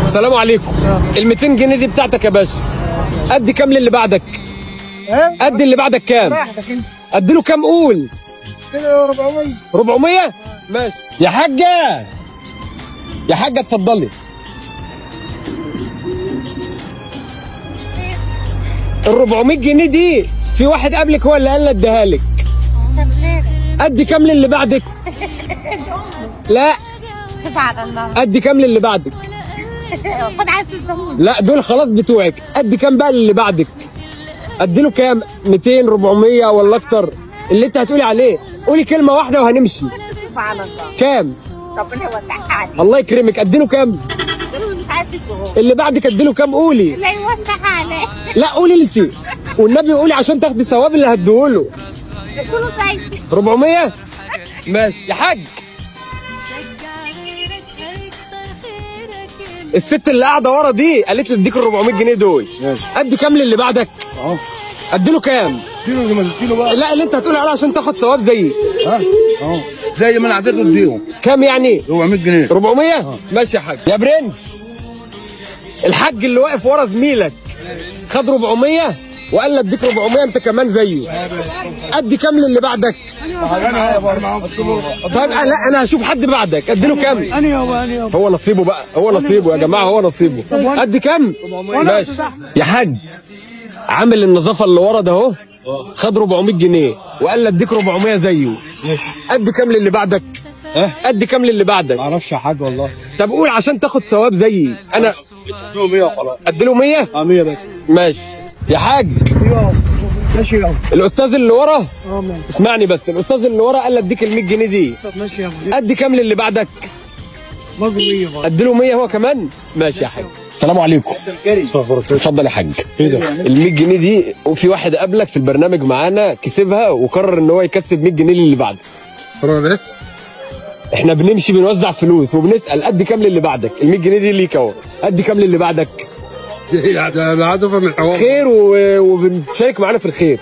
السلام عليكم. ال 200 جنيه دي بتاعتك يا باشا. ادي كام للي بعدك؟ ادي اللي بعدك كام؟ ادي له كام؟ قول كده 400. 400 ماشي يا حاجه. يا حاجه اتفضلي. ال 400 جنيه دي في واحد قبلك هو اللي قال لي اديها لك. ادي كام للي بعدك؟ لا سبحان الله. ادي كام للي بعدك؟ خد عايز تفهموني. لا دول خلاص بتوعك. ادي كام بقى للي بعدك؟ ادي له كام؟ 200 400 ولا اكتر؟ اللي انت هتقولي عليه. قولي كلمه واحده وهنمشي. سبحان الله. كام؟ ربنا يوسعها عليك. الله يكرمك. ادي له كام؟ اللي بعدك ادي له كام؟ قولي. لا يوسعها عليك. لا قولي انت والنبي، قولي عشان تاخدي الثواب اللي هديهوله. كله زي 400 ماشي يا حاج. الست اللي قاعده ورا دي قالت لي اديك ال 400 جنيه دول. ماشي. ادي كام للي بعدك؟ ادي له كام؟ اديله زي ما اديله بقى. لا اللي انت هتقول عليه عشان تاخد ثواب زيي. اهو زي ما انا عديته اديهم. كام يعني؟ 400 جنيه. 400 ماشي يا حاج. يا برنس، الحاج اللي واقف ورا زميلك خد 400 وقال لك اديك 400 انت كمان زيه. ادي كام للي بعدك؟ طيب لا انا هشوف حد بعدك. ادي له كام؟ هو نصيبه بقى، هو نصيبه يا جماعه، هو نصيبه. ادي كام؟ ماشي يا حاج. عامل النظافه اللي ورا ده اهو خد 400 جنيه وقال لك اديك 400 زيه. ادي كام للي بعدك؟ ادي كام للي بعدك؟ ما اعرفش يا حاج والله. طب قول عشان تاخد ثواب زيي. انا اديله 100 وخلاص. ادي له 100؟ 100 بس. ماشي يا حاج. ماشي يا الاستاذ اللي ورا ماشي. اسمعني بس، الاستاذ اللي ورا قال لك اديك ال 100 جنيه دي. ماشي يا ادي كام للي بعدك؟ برضه 100 برضه. ادي له 100 هو كمان. ماشي يا حاج. السلام عليكم. اتفضل يا حاج. ايه ده؟ ال 100 جنيه دي وفي واحد قبلك في البرنامج معانا كسبها وقرر ان هو يكسب 100 جنيه للي بعده. قرر ايه؟ احنا بنمشي بنوزع فلوس وبنسال ادي كام للي بعدك. ال 100 جنيه دي ليك اهو. ادي كام للي بعدك؟ انا عايز افهم الحوار. خير وبنشارك معانا في الخير.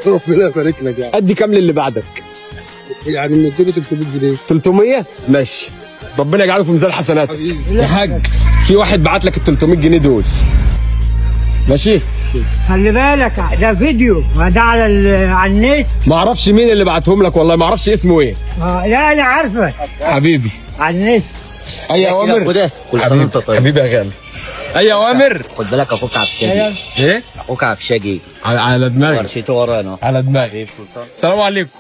ربنا يبارك لك يعني. ادي كام للي بعدك؟ يعني نديله 300 جنيه. 300 ماشي. ربنا يجعله في ميزان حسناتك حبيبي. يا حاج. في واحد بعت لك ال 300 جنيه دول. ماشي. خلي بالك ده فيديو وده على النت. ما اعرفش مين اللي بعتهم لك والله، ما اعرفش اسمه ايه. لا انا عارفه حبيبي. على النت. اي اوامر. كده كل سنه وانت طيب. حبيبي يا غالي. اي اوامر. خد بالك اخوك عفشاجي. ايه؟ اخوك عفشاجي على دماغي. ورشته ورانا. على دماغي. السلام عليكم.